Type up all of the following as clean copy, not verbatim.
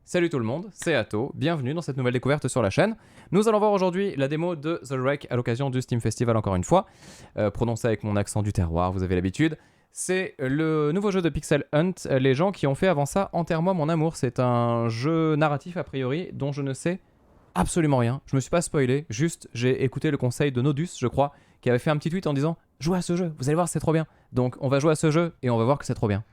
Salut tout le monde, c'est Atto, bienvenue dans cette nouvelle découverte sur la chaîne. Nous allons voir aujourd'hui la démo de The Wreck à l'occasion du Steam Festival encore une fois. Prononcé avec mon accent du terroir, vous avez l'habitude. C'est le nouveau jeu de Pixel Hunt, les gens qui ont fait avant ça Enterre-moi mon amour. C'est un jeu narratif a priori dont je ne sais absolument rien. Je me suis pas spoilé, juste j'ai écouté le conseil de Nodus, je crois, qui avait fait un petit tweet en disant « Jouez à ce jeu, vous allez voir c'est trop bien ». Donc on va jouer à ce jeu et on va voir que c'est trop bien.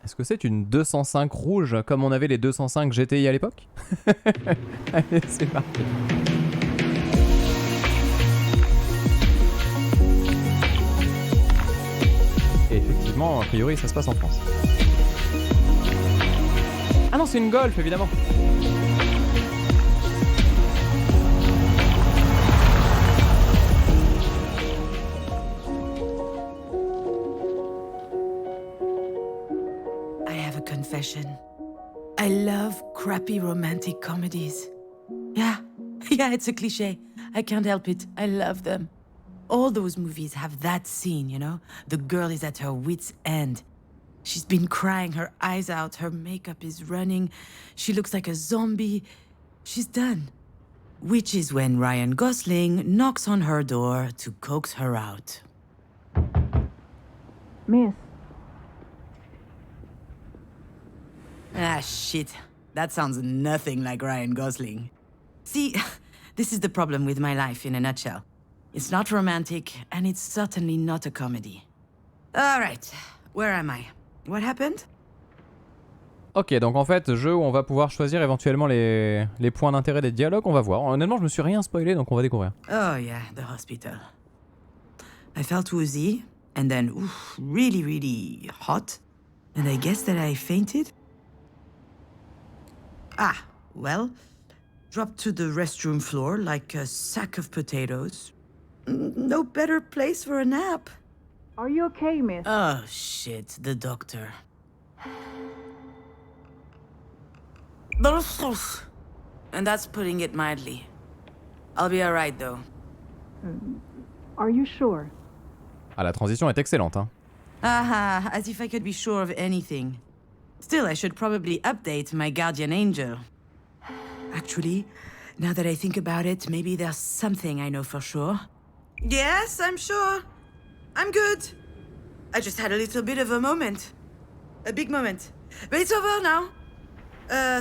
Est-ce que c'est une 205 rouge comme on avait les 205 GTI à l'époque? Allez, c'est parti. Et effectivement, a priori, ça se passe en France. Ah non, c'est une Golf, évidemment. Confession. I love crappy romantic comedies. Yeah, it's a cliché. I can't help it. I love them. All those movies have that scene, you know? The girl is at her wit's end. She's been crying her eyes out, her makeup is running, she looks like a zombie. She's done. Which is when Ryan Gosling knocks on her door to coax her out. Miss. Ah, shit. That sounds nothing like Ryan Gosling. See, this is the problem with my life in a nutshell. It's not romantic, and it's certainly not a comedy. All right, where am I? What happened? Ok, donc en fait, jeu où on va pouvoir choisir éventuellement les points d'intérêt des dialogues, on va voir. Honnêtement, je me suis rien spoilé, donc on va découvrir. Oh yeah, the hospital. I felt woozy, and then really, really hot, and I guess that I fainted. Ah, well, dropped to the restroom floor like a sack of potatoes. No better place for a nap. Are you okay, miss? Oh, shit, the doctor. And that's putting it mildly. I'll be alright, though. Are you sure? Ah, la transition est excellente, hein. Aha, as if I could be sure of anything. Still, I should probably update my guardian angel. Actually, now that I think about it, maybe there's something I know for sure. Yes, I'm sure. I'm good. I just had a little bit of a moment. A big moment. But it's over now.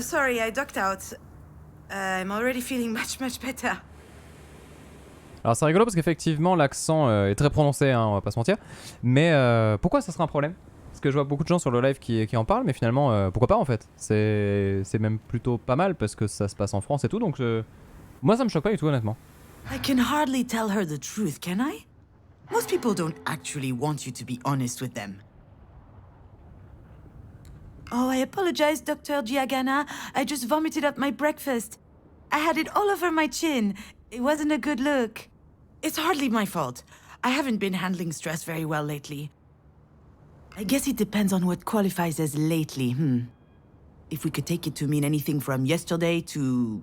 Sorry, I ducked out. I'm already feeling much better. Alors c'est rigolo parce qu'effectivement l'accent est très prononcé, hein, on va pas se mentir. Mais pourquoi ça serait un problème? Parce que je vois beaucoup de gens sur le live qui en parlent, mais finalement, pourquoi pas en fait? C'est même plutôt pas mal parce que ça se passe en France et tout, donc moi ça me choque pas du tout honnêtement. I can hardly tell her the truth, can I? Most people don't actually want you to be honest with them. Oh, I apologize, Dr. Giagana. I just vomited up my breakfast. I had it all over my chin. It wasn't a good look. It's hardly my fault. I haven't been handling stress very well lately. I guess it depends on what qualifies as lately, If we could take it to mean anything from yesterday to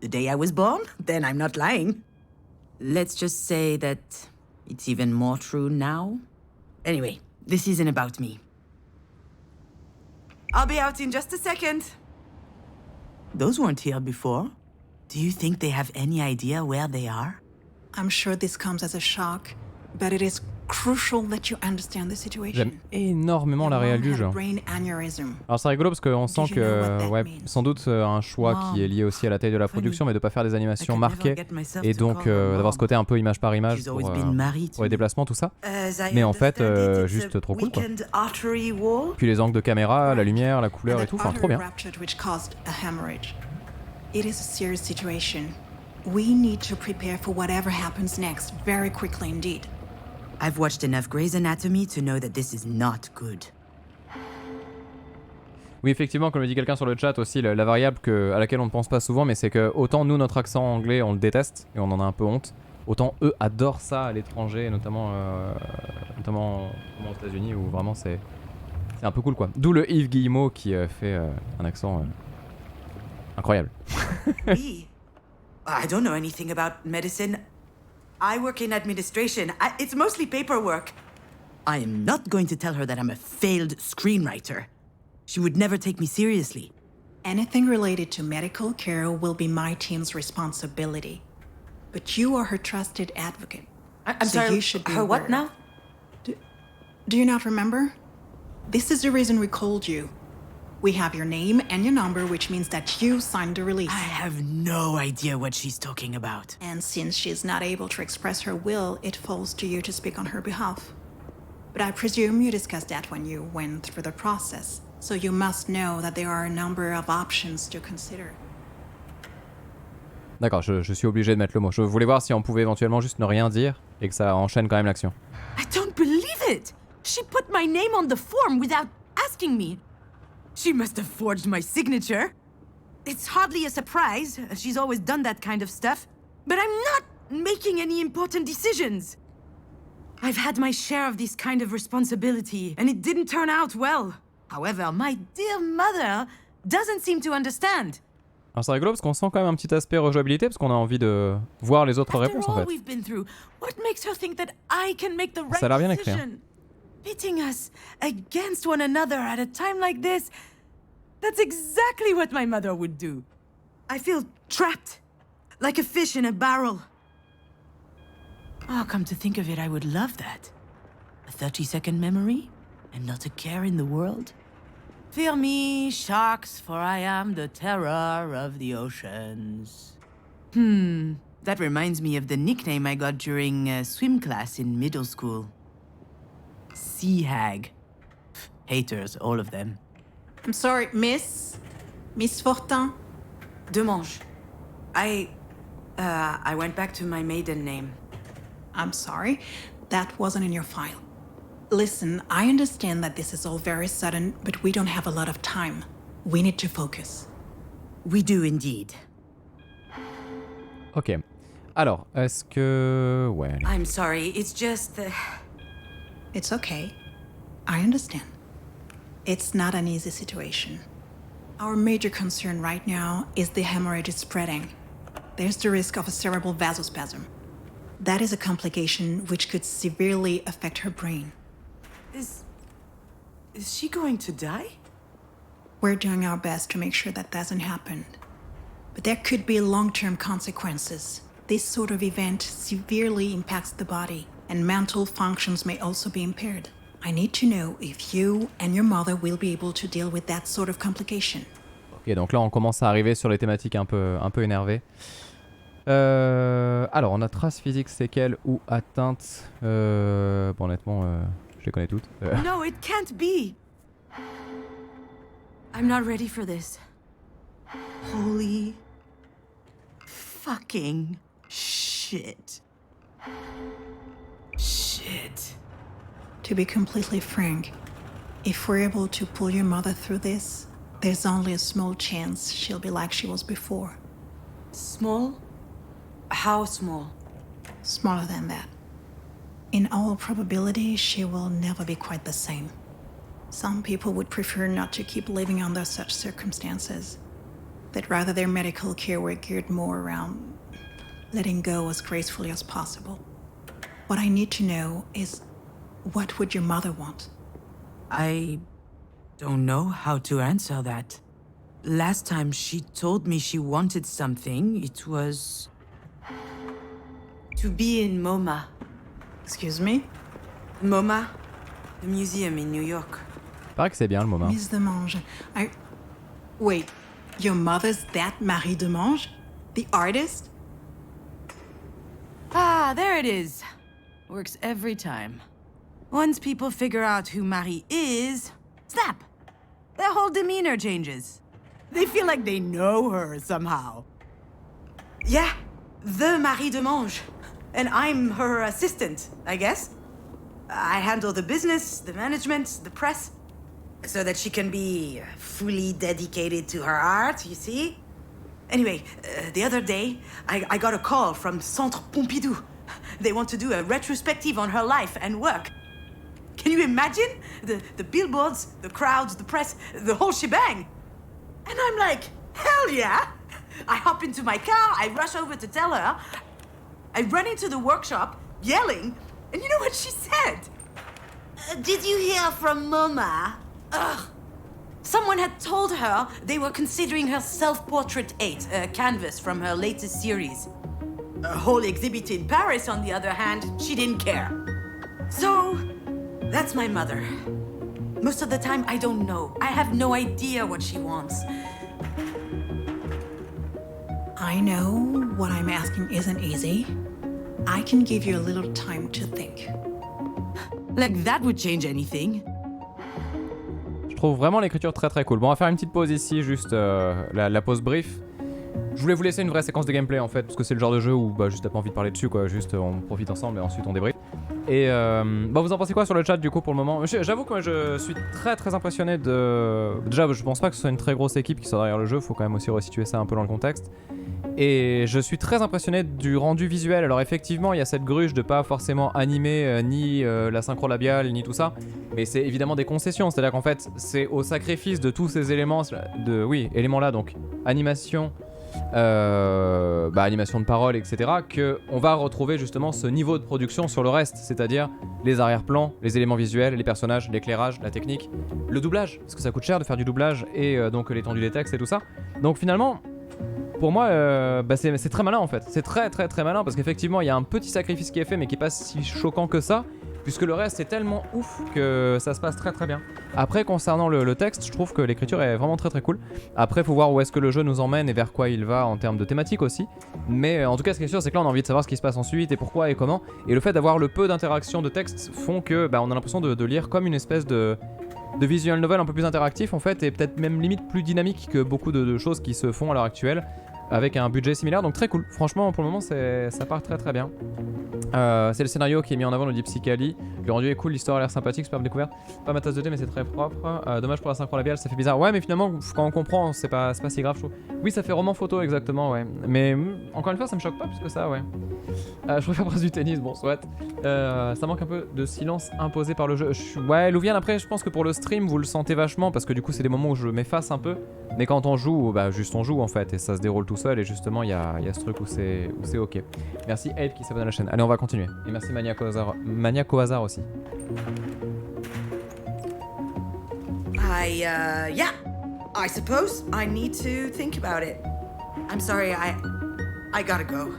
the day I was born, then I'm not lying. Let's just say that it's even more true now. Anyway, this isn't about me. I'll be out in just a second. Those weren't here before. Do you think they have any idea where they are? I'm sure this comes as a shock, but it is crucial that you understand the situation. J'aime énormément la réal du jeu. Alors c'est rigolo parce qu'on sent que, ouais, sans doute un choix qui est lié aussi à la taille de la production, mais de pas faire des animations marquées et donc d'avoir ce côté un peu image par image pour les déplacements, tout ça. Mais en fait, juste trop cool quoi. Puis les angles de caméra, la lumière, la couleur et tout, enfin trop bien. It is a serious situation. We need to prepare for whatever happens next very quickly indeed. I've watched enough Grey's Anatomy to know that this is not good. Oui, effectivement, comme le dit quelqu'un sur le chat aussi, la variable à laquelle on ne pense pas souvent, mais c'est que autant nous, notre accent anglais, on le déteste et on en a un peu honte, autant eux adorent ça à l'étranger, notamment aux États-Unis, où vraiment c'est un peu cool quoi. D'où le Yves Guillemot qui fait un accent incroyable. Me? I don't know anything about medicine. I work in administration. It's mostly paperwork. I am not going to tell her that I'm a failed screenwriter. She would never take me seriously. Anything related to medical care will be my team's responsibility. But you are her trusted advocate. I'm so sorry, you should be her what aware. now? Do you not remember? This is the reason we called you. We have your name and your number, which means that you signed the release. I have no idea what she's talking about. And since she's not able to express her will, it falls to you to speak on her behalf. But I presume you discussed that when you went through the process. So you must know that there are a number of options to consider. D'accord, je suis obligé de mettre le mot. Je voulais voir si on pouvait éventuellement juste ne rien dire et que ça enchaîne quand même l'action. I don't believe it! She put my name on the form without asking me. She must have forged my signature. It's hardly a surprise. She's always done that kind of stuff. But I'm not making any important decisions. I've had my share of this kind of responsibility, and it didn't turn out well. However, my dear mother doesn't seem to understand. Alors c'est rigolo parce qu'on sent quand même un petit aspect rejouabilité parce qu'on a envie de voir les autres réponses en fait. We've been through, what makes her think that I can make the right Ça a l'air bien écrit. decision? Pitting us against one another at a time like this, that's exactly what my mother would do. I feel trapped, like a fish in a barrel. Oh, come to think of it, I would love that. A 30-second memory, and not a care in the world. Fear me, sharks, for I am the terror of the oceans. That reminds me of the nickname I got during swim class in middle school. Sea hag. Haters, all of them. I'm sorry, Miss Fortin. Demange. I went back to my maiden name. I'm sorry, that wasn't in your file. Listen, I understand that this is all very sudden, but we don't have a lot of time. We need to focus. We do indeed. Ok. Alors, est-ce que... Ouais. I'm sorry, it's just the... It's okay. I understand. It's not an easy situation. Our major concern right now is the hemorrhage is spreading. There's the risk of a cerebral vasospasm. That is a complication which could severely affect her brain. Is she going to die? We're doing our best to make sure that doesn't happen. But there could be long-term consequences. This sort of event severely impacts the body, and mental functions may also be impaired. I need to know if you and your mother will be able to deal with that sort of complication. Ok, donc là on commence à arriver sur les thématiques un peu énervées. Alors, on a traces physiques, séquelles ou atteintes. Bon, honnêtement, je les connais toutes. No, it can't be. I'm not ready for this. Holy fucking shit. Shit. To be completely frank, if we're able to pull your mother through this, there's only a small chance she'll be like she was before. Small? How small? Smaller than that. In all probability, she will never be quite the same. Some people would prefer not to keep living under such circumstances, that rather their medical care were geared more around letting go as gracefully as possible. What I need to know is, what would your mother want? I don't know how to answer that. Last time she told me she wanted something, it was to be in MoMA. Excuse me? MoMA, the museum in New York. Paraît que c'est bien le moment. Miss Demange, Wait, your mother's that Marie Demange? The artist? Ah, there it is. Works every time. Once people figure out who Marie is, snap! Their whole demeanor changes. They feel like they know her somehow. Yeah, the Marie de Mange, and I'm her assistant, I guess. I handle the business, the management, the press, so that she can be fully dedicated to her art, you see? Anyway, the other day, I got a call from Centre Pompidou. They want to do a retrospective on her life and work. Can you imagine? The billboards, the crowds, the press, the whole shebang. And I'm like, hell yeah! I hop into my car, I rush over to tell her. I run into the workshop, yelling, and you know what she said? Did you hear from Mama? Ugh. Someone had told her they were considering her Self-Portrait 8, a canvas from her latest series. A whole exhibit in Paris, on the other hand, she didn't care. So, that's my mother. Most of the time, I don't know. I have no idea what she wants. I know what I'm asking isn't easy. I can give you a little time to think. Like that would change anything. Je trouve vraiment l'écriture très très cool. Bon, on va faire une petite pause ici, juste la pause brief. Je voulais vous laisser une vraie séquence de gameplay en fait, parce que c'est le genre de jeu où bah, juste t'as pas envie de parler dessus quoi, juste on profite ensemble et ensuite on débrief. Et bah vous en pensez quoi sur le chat du coup pour le moment? J'avoue que moi je suis très très impressionné de... Déjà je pense pas que ce soit une très grosse équipe qui soit derrière le jeu, faut quand même aussi resituer ça un peu dans le contexte. Et je suis très impressionné du rendu visuel. Alors effectivement il y a cette gruge de pas forcément animer ni la synchro labiale ni tout ça, mais c'est évidemment des concessions, c'est à dire qu'en fait c'est au sacrifice de tous ces éléments, éléments là, donc animation, animation de parole, etc., qu'on va retrouver justement ce niveau de production sur le reste, c'est-à-dire les arrière-plans, les éléments visuels, les personnages, l'éclairage, la technique, le doublage, parce que ça coûte cher de faire du doublage, et donc l'étendue des textes et tout ça. Donc finalement, pour moi, c'est très malin en fait, c'est très très très malin, parce qu'effectivement il y a un petit sacrifice qui est fait, mais qui est pas si choquant que ça, puisque le reste est tellement ouf que ça se passe très très bien. Après, concernant le texte, je trouve que l'écriture est vraiment très très cool. Après, faut voir où est-ce que le jeu nous emmène et vers quoi il va en termes de thématique aussi. Mais en tout cas, ce qui est sûr, c'est que là, on a envie de savoir ce qui se passe ensuite et pourquoi et comment. Et le fait d'avoir le peu d'interactions de texte font que on a l'impression de lire comme une espèce de visual novel un peu plus interactif en fait, et peut-être même limite plus dynamique que beaucoup de choses qui se font à l'heure actuelle, avec un budget similaire, donc très cool. Franchement, pour le moment, ça part très très bien. C'est le scénario qui est mis en avant, le dit Psychali. Le rendu est cool, l'histoire a l'air sympathique, superbe découverte. Pas ma tasse de thé, mais c'est très propre. Dommage pour la synchro labiale, ça fait bizarre. Ouais, mais finalement, quand on comprend, c'est pas si grave, je trouve. Oui, ça fait roman photo, exactement, ouais. Mais encore une fois, ça me choque pas plus que ça, ouais. Je préfère presque du tennis, bon, soit. Ça manque un peu de silence imposé par le jeu. Ouais, Louviane, après, je pense que pour le stream, vous le sentez vachement, parce que du coup, c'est des moments où je m'efface un peu. Mais quand on joue, juste on joue en fait, et ça se déroule tout seul, et justement, il y a ce truc où c'est ok. Merci Abe qui s'abonne à la chaîne. Allez, on va continuer. Et merci Maniac au hasard aussi. Yeah, I suppose I need to think about it. I'm sorry, I gotta go.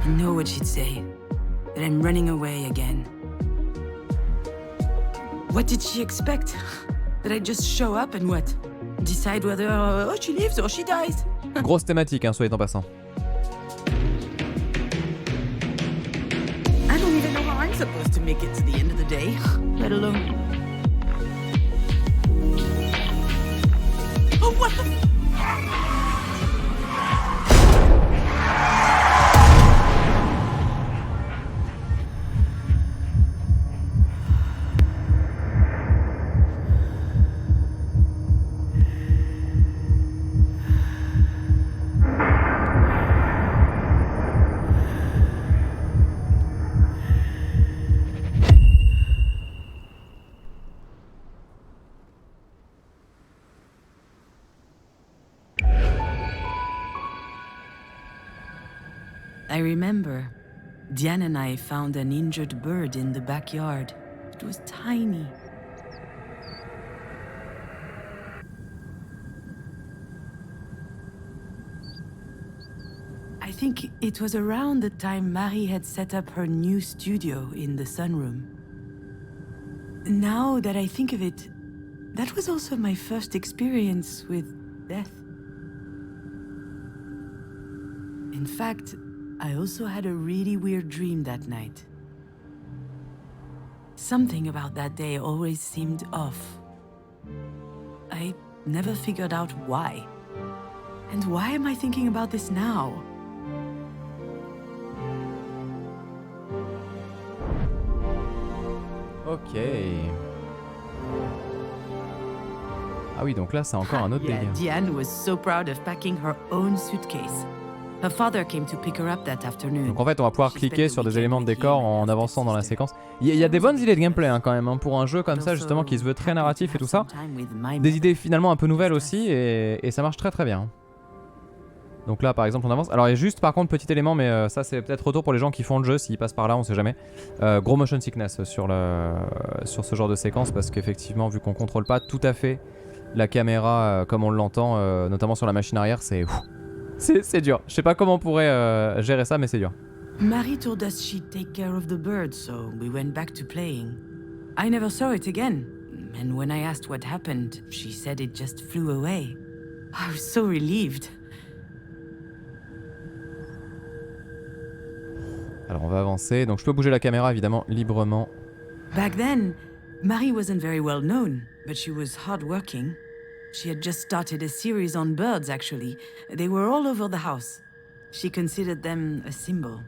I know what she'd say, that I'm running away again. What did she expect? That I just show up and what? Decide whether she lives or she dies? Grosse thématique, hein, soit en passant. I don't even know how I'm supposed to make it to the end of the day, let alone... Oh, what the... I remember, Diane and I found an injured bird in the backyard. It was tiny. I think it was around the time Marie had set up her new studio in the sunroom. Now that I think of it, that was also my first experience with death. In fact, I also had a really weird dream that night. Something about that day always seemed off. I never figured out why. And why am I thinking about this now? Ok. Ah oui, donc là, c'est encore un autre Yeah, délire. Diane was so proud of packing her own suitcase. Her father came to pick her up that afternoon. Donc en fait, on va pouvoir cliquer sur des éléments de décor en avançant dans la séquence. Il y a des bonnes idées de gameplay hein, quand même, hein, pour un jeu comme ça, justement, qui se veut très narratif et tout ça. Des idées finalement un peu nouvelles aussi, et ça marche très très bien. Donc là, par exemple, on avance. Alors il y a juste, par contre, petit élément, mais ça c'est peut-être retour pour les gens qui font le jeu, s'ils passent par là, on sait jamais. Gros motion sickness sur ce genre de séquence, parce qu'effectivement, vu qu'on contrôle pas tout à fait la caméra comme on l'entend, notamment sur la machine arrière, c'est dur. Je sais pas comment on pourrait gérer ça, mais c'est dur. Marie told us she'd take care of the bird, so we went back to playing. I never saw it again, and when I asked what happened, she said it just flew away. I was so relieved. Alors on va avancer, donc je peux bouger la caméra évidemment librement. Back then, Marie wasn't very well known, but she was hardworking. She had just started a series on birds, actually. They were all over the house. She considered them a symbol.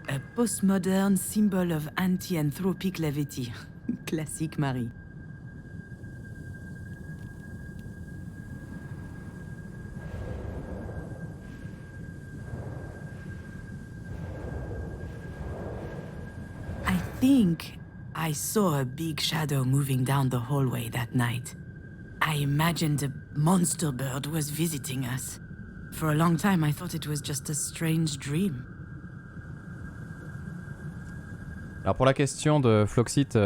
A postmodern symbol of anti-anthropic levity. Classique Marie. I think I saw a big shadow moving down the hallway that night. I imagined a monster bird was visiting us. For a long time, I thought it was just a strange dream. Alors pour la question de Floxit,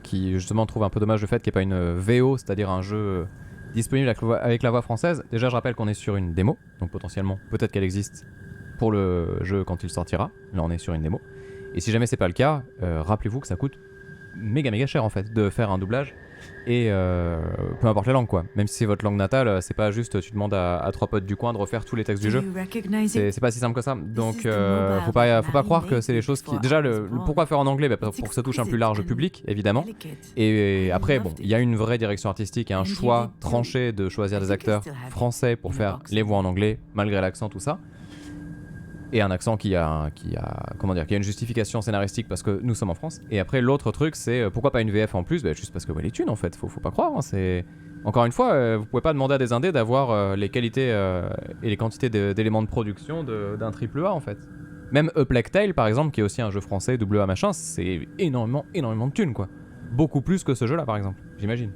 qui justement trouve un peu dommage le fait qu'il n'y ait pas une VO, c'est-à-dire un jeu disponible avec la voix française, déjà je rappelle qu'on est sur une démo, donc potentiellement peut-être qu'elle existe pour le jeu quand il sortira, là on est sur une démo. Et si jamais c'est pas le cas, rappelez-vous que ça coûte méga cher en fait de faire un doublage, et peu importe la langue quoi, même si c'est votre langue natale, c'est pas juste tu demandes à trois potes du coin de refaire tous les textes du jeu, c'est pas si simple que ça, donc faut pas croire que c'est les choses qui... Déjà le pourquoi faire en anglais, pour que ça touche un plus large public évidemment, et après bon, il y a une vraie direction artistique et un choix tranché de choisir des acteurs français pour faire les voix en anglais malgré l'accent tout ça. Et un accent qui a une justification scénaristique parce que nous sommes en France. Et après l'autre truc c'est pourquoi pas une VF en plus, juste parce que les thunes en fait, faut pas croire, hein, c'est... Encore une fois, vous pouvez pas demander à des indés d'avoir les qualités et les quantités d'éléments de production d'un AAA en fait. Même A Plague Tale par exemple, qui est aussi un jeu français, AA machin, c'est énormément de thunes quoi. Beaucoup plus que ce jeu là par exemple, j'imagine.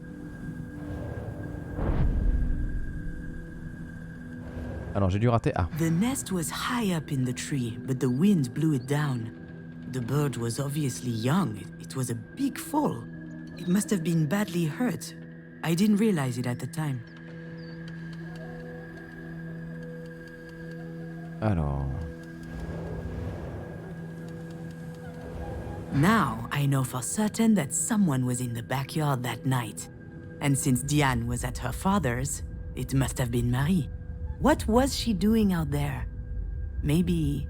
Alors j'ai dû rater A. The nest was high up in the tree, but the wind blew it down. The bird was obviously young. It was a big fall. It must have been badly hurt. I didn't realize it at the time. Alors... Now I know for certain that someone was in the backyard that night. And since Diane was at her father's, it must have been Marie. What was she doing out there? Maybe...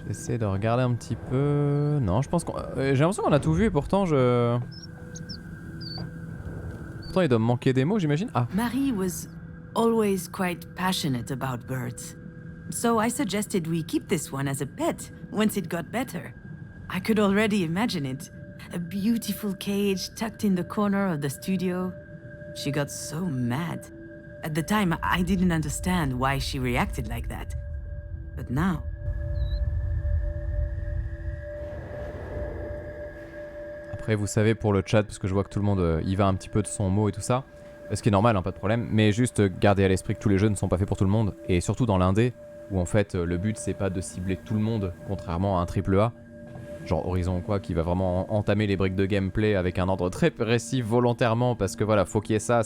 J'essaie de regarder un petit peu... Non, je pense qu'on... j'ai l'impression qu'on a tout vu et pourtant je... Pourtant il doit me manquer des mots j'imagine. Ah. Marie was always quite passionate about birds. So I suggested we keep this one as a pet once it got better. I could already imagine it. A beautiful cage tucked in the corner of the studio. She got so mad. At the time, I didn't understand why she reacted like that. But now... Après vous savez pour le chat, parce que je vois que tout le monde y va un petit peu de son mot et tout ça, ce qui est normal, hein, pas de problème, mais juste gardez à l'esprit que tous les jeux ne sont pas faits pour tout le monde, et surtout dans l'indé, où en fait le but c'est pas de cibler tout le monde, contrairement à un AAA, genre Horizon ou quoi, qui va vraiment entamer les briques de gameplay avec un ordre très précis volontairement, parce que voilà, faut qu'il y ait ça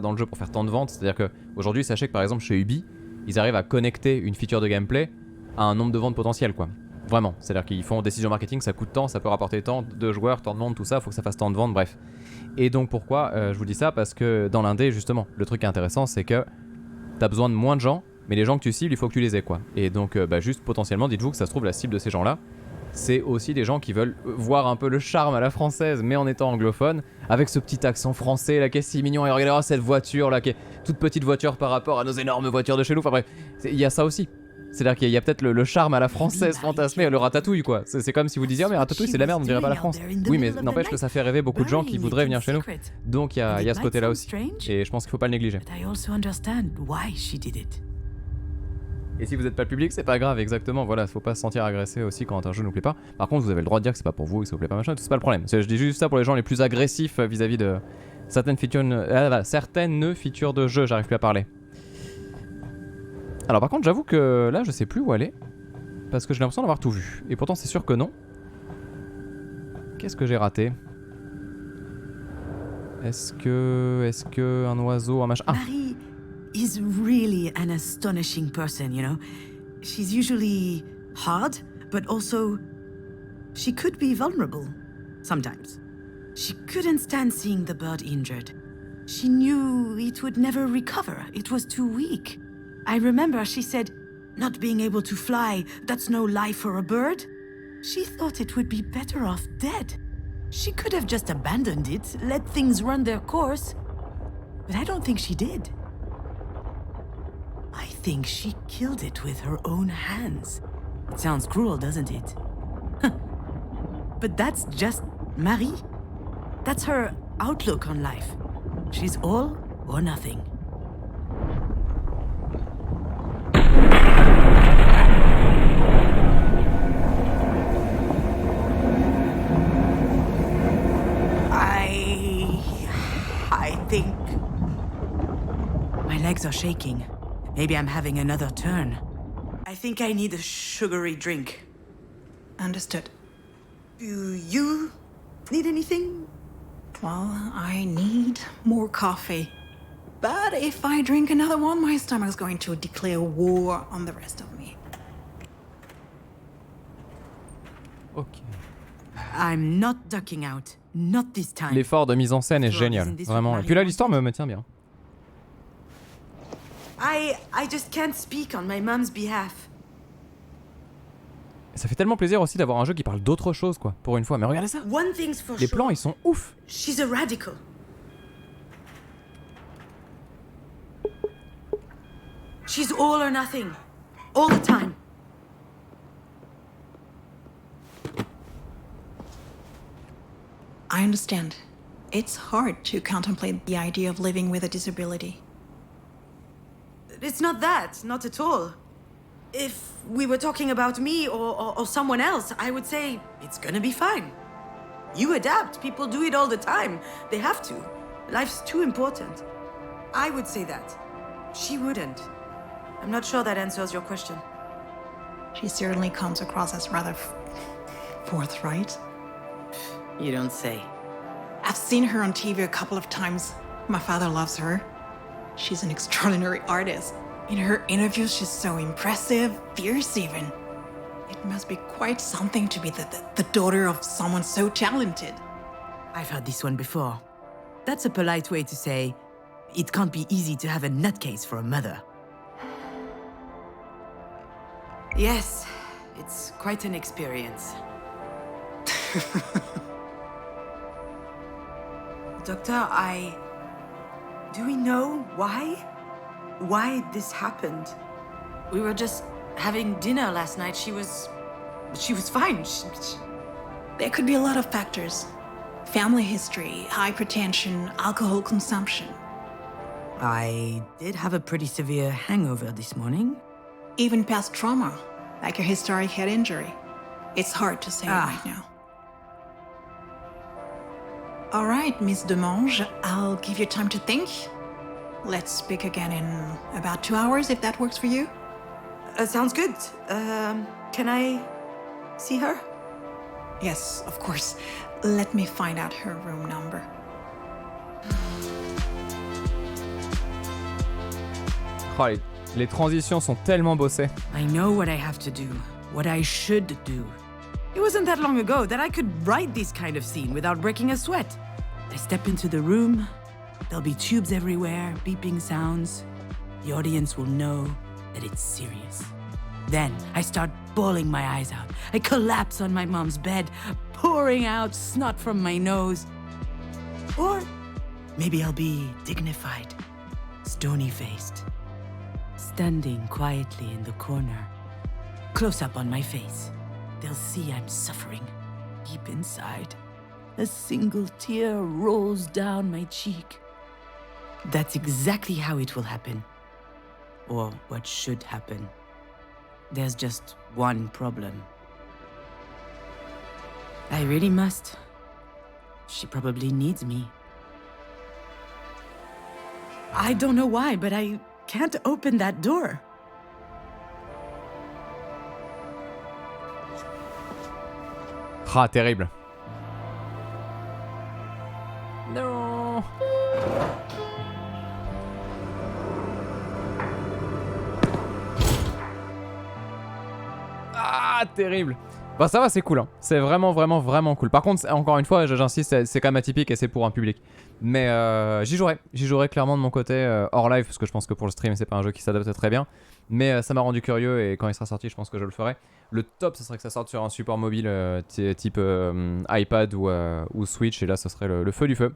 dans le jeu pour faire tant de ventes. C'est-à-dire que aujourd'hui, sachez que par exemple chez Ubi, ils arrivent à connecter une feature de gameplay à un nombre de ventes potentiel quoi. Vraiment, c'est-à-dire qu'ils font décision marketing, ça coûte tant, ça peut rapporter tant de joueurs, tant de ventes, tout ça, faut que ça fasse tant de ventes, bref. Et donc pourquoi je vous dis ça? Parce que dans l'indé justement, le truc intéressant c'est que t'as besoin de moins de gens mais les gens que tu cibles, il faut que tu les aies quoi. Et donc juste potentiellement, dites-vous que ça se trouve la cible de ces gens-là, c'est aussi des gens qui veulent voir un peu le charme à la française, mais en étant anglophone, avec ce petit accent français là qui est si mignon, et regardez cette voiture là qui est toute petite voiture par rapport à nos énormes voitures de chez nous, enfin bref, il y a ça aussi. C'est-à-dire qu'il y a peut-être le charme à la française fantasmée, le ratatouille quoi. C'est comme si vous disiez, oh, mais ratatouille c'est de la merde, on dirait pas la France. Oui, mais n'empêche que ça fait rêver beaucoup de gens qui voudraient venir chez nous. Donc il y a ce côté-là aussi. Et je pense qu'il faut pas le négliger. Et si vous n'êtes pas le public, c'est pas grave, exactement. Voilà, faut pas se sentir agressé aussi quand un jeu nous plaît pas. Par contre, vous avez le droit de dire que c'est pas pour vous, que ça vous plaît pas, machin, c'est pas le problème. Je dis juste ça pour les gens les plus agressifs vis-à-vis de certaines features de jeu, j'arrive plus à parler. Alors par contre, j'avoue que là, je sais plus où aller. Parce que j'ai l'impression d'avoir tout vu. Et pourtant, c'est sûr que non. Qu'est-ce que j'ai raté? Est-ce que un oiseau, un machin... Ah. Marie is really an astonishing person, you know. She's usually hard, but also she could be vulnerable sometimes. She couldn't stand seeing the bird injured. She knew it would never recover. It was too weak. I remember she said, "Not being able to fly, that's no life for a bird." She thought it would be better off dead. She could have just abandoned it, let things run their course. But I don't think she did. I think she killed it with her own hands. It sounds cruel, doesn't it? But that's just Marie. That's her outlook on life. She's all or nothing. I think my legs are shaking. Maybe I'm having another turn. I think I need a sugary drink. Understood. Do you need anything? Well, I need more coffee. But if I drink another one, my stomach's going to declare war on the rest of me. Ok. I'm not ducking out. Not this time. L'effort de mise en scène est génial, vraiment. Et puis là, l'histoire me tient bien. I just can't speak on my mom's behalf. Ça fait tellement plaisir aussi d'avoir un jeu qui parle d'autre chose, quoi, pour une fois. Mais regardez ça. One thing's for Les plans, ils sont ouf. She's a radical. She's all or nothing. All the time. I understand. It's hard to contemplate the idea of living with a disability. It's not that, not at all. If we were talking about me or someone else, I would say it's gonna be fine. You adapt. People do it all the time. They have to. Life's too important. I would say that. She wouldn't. I'm not sure that answers your question. She certainly comes across as rather forthright. You don't say. I've seen her on TV a couple of times. My father loves her. She's an extraordinary artist. In her interviews, she's so impressive, fierce even. It must be quite something to be the daughter of someone so talented. I've heard this one before. That's a polite way to say, it can't be easy to have a nutcase for a mother. Yes, it's quite an experience. Doctor, do we know why this happened? We were just having dinner last night. She was fine. There could be a lot of factors. Family history, hypertension, alcohol consumption. I did have a pretty severe hangover this morning. Even past trauma, like a historic head injury. It's hard to say right now. All right, Miss Demange, I'll give you time to think. Let's speak again in about 2 hours, if that works for you. Sounds good. Can I see her? Yes, of course. Let me find out her room number. Oh, les transitions sont tellement bossées. I know what I have to do, what I should do. It wasn't that long ago that I could write this kind of scene without breaking a sweat. I step into the room, there'll be tubes everywhere, beeping sounds. The audience will know, that it's serious. Then I start bawling my eyes out. I collapse on my mom's bed, pouring out snot from my nose. Or maybe I'll be dignified, stony-faced, standing quietly in the corner. Close up on my face, they'll see I'm suffering. Deep inside, a single tear rolls down my cheek. That's exactly how it will happen. Or what should happen. There's just one problem. I really must. She probably needs me. I don't know why, but I can't open that door. Ah, terrible. Non. Ah, terrible. Bah ça va, c'est cool, hein. C'est vraiment, vraiment, vraiment cool. Par contre, encore une fois, j'insiste, c'est quand même atypique et c'est pour un public. Mais j'y jouerai clairement de mon côté hors live, parce que je pense que pour le stream, c'est pas un jeu qui s'adapte très bien. Mais ça m'a rendu curieux et quand il sera sorti, je pense que je le ferai. Le top, ce serait que ça sorte sur un support mobile type iPad ou Switch, et là, ce serait le feu du feu.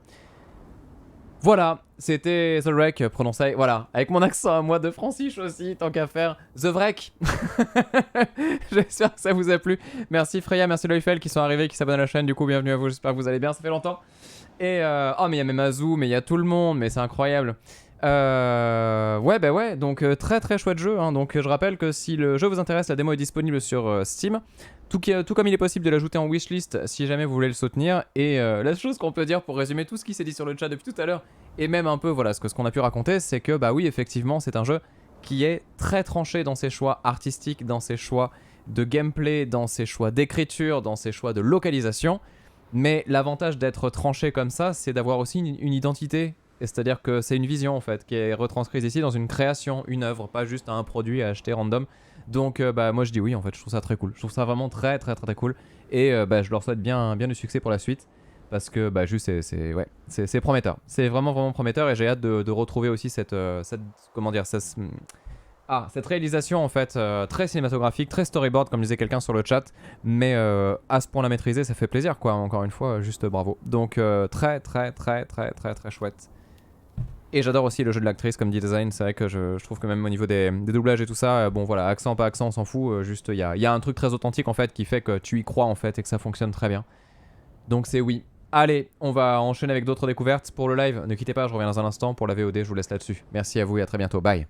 Voilà, c'était The Wreck prononcé, voilà, avec mon accent à moi de Franciche aussi, tant qu'à faire. The Wreck. J'espère que ça vous a plu. Merci Freya, merci Loifel qui sont arrivés, qui s'abonnent à la chaîne, du coup bienvenue à vous, j'espère que vous allez bien, ça fait longtemps. Et oh mais il y a même Azou, mais il y a tout le monde, mais c'est incroyable. Ouais bah ouais, donc très très chouette jeu, hein. Donc je rappelle que si le jeu vous intéresse, la démo est disponible sur Steam. Tout comme il est possible de l'ajouter en wishlist si jamais vous voulez le soutenir. Et la chose qu'on peut dire pour résumer tout ce qui s'est dit sur le chat depuis tout à l'heure, et même un peu voilà ce qu'on a pu raconter, c'est que bah oui effectivement c'est un jeu qui est très tranché dans ses choix artistiques, dans ses choix de gameplay, dans ses choix d'écriture, dans ses choix de localisation. Mais l'avantage d'être tranché comme ça, c'est d'avoir aussi une identité. C'est-à-dire que c'est une vision en fait qui est retranscrite ici dans une création, une œuvre, pas juste un produit à acheter random. Donc bah moi je dis oui en fait, je trouve ça très cool. Je trouve ça vraiment très très très très cool. Et bah je leur souhaite bien du succès pour la suite. Parce que bah juste c'est prometteur. C'est vraiment vraiment prometteur et j'ai hâte de retrouver aussi cette comment dire, cette réalisation en fait très cinématographique, très storyboard comme disait quelqu'un sur le chat. Mais à ce point la maîtriser, ça fait plaisir quoi, encore une fois, juste bravo. Donc très très très très très très chouette. Et j'adore aussi le jeu de l'actrice comme dit Design, c'est vrai que je trouve que même au niveau des doublages et tout ça, bon voilà, accent pas accent on s'en fout, juste il y a un truc très authentique en fait qui fait que tu y crois en fait et que ça fonctionne très bien. Donc c'est oui. Allez, on va enchaîner avec d'autres découvertes pour le live, ne quittez pas, je reviens dans un instant pour la VOD, je vous laisse là-dessus. Merci à vous et à très bientôt, bye.